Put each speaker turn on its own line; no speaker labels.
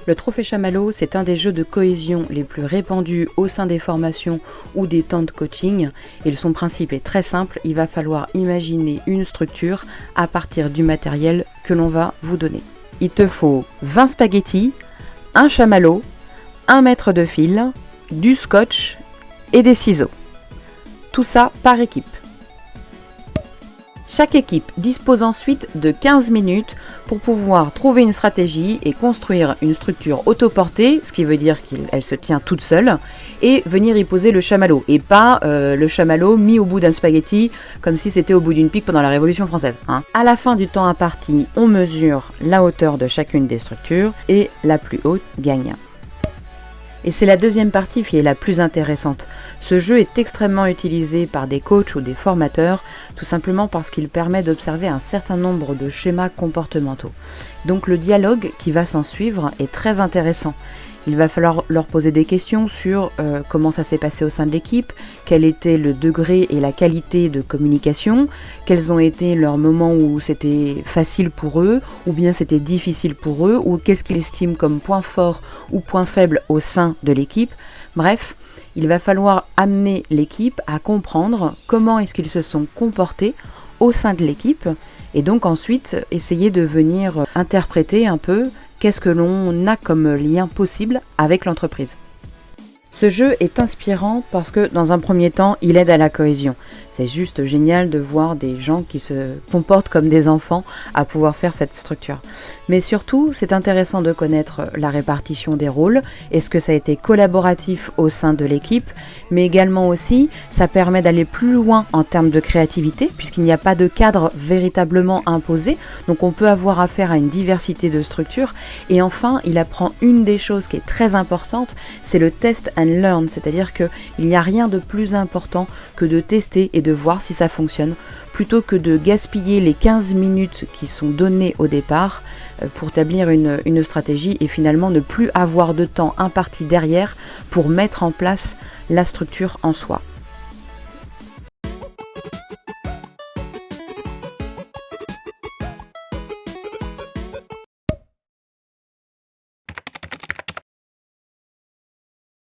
Le trophée chamallow, c'est un des jeux de cohésion les plus répandus au sein des formations ou des temps de coaching. Et son principe est très simple, il va falloir imaginer une structure à partir du matériel que l'on va vous donner. Il te faut 20 spaghettis, un chamallow, 1 mètre de fil, du scotch et des ciseaux. Tout ça par équipe. Chaque équipe dispose ensuite de 15 minutes pour pouvoir trouver une stratégie et construire une structure autoportée, ce qui veut dire qu'elle se tient toute seule, et venir y poser le chamallow, et pas le chamallow mis au bout d'un spaghetti, comme si c'était au bout d'une pique pendant la Révolution française. À la fin du temps imparti, on mesure la hauteur de chacune des structures, et la plus haute gagne. Et c'est la deuxième partie qui est la plus intéressante. Ce jeu est extrêmement utilisé par des coachs ou des formateurs, tout simplement parce qu'il permet d'observer un certain nombre de schémas comportementaux. Donc le dialogue qui va s'en suivre est très intéressant. Il va falloir leur poser des questions sur comment ça s'est passé au sein de l'équipe, quel était le degré et la qualité de communication, quels ont été leurs moments où c'était facile pour eux, ou bien c'était difficile pour eux, ou qu'est-ce qu'ils estiment comme point fort ou point faible au sein de l'équipe. Bref, il va falloir amener l'équipe à comprendre comment est-ce qu'ils se sont comportés au sein de l'équipe, et donc ensuite essayer de venir interpréter un peu qu'est-ce que l'on a comme lien possible avec l'entreprise. Ce jeu est inspirant parce que, dans un premier temps, il aide à la cohésion. C'est juste génial de voir des gens qui se comportent comme des enfants à pouvoir faire cette structure. Mais surtout, c'est intéressant de connaître la répartition des rôles. Est-ce que ça a été collaboratif au sein de l'équipe? Mais également aussi, ça permet d'aller plus loin en termes de créativité, puisqu'il n'y a pas de cadre véritablement imposé. Donc on peut avoir affaire à une diversité de structures. Et enfin, il apprend une des choses qui est très importante, c'est le test and learn. C'est-à-dire qu'il n'y a rien de plus important que de tester et de voir si ça fonctionne, plutôt que de gaspiller les 15 minutes qui sont données au départ pour établir une stratégie et finalement ne plus avoir de temps imparti derrière pour mettre en place la structure en soi.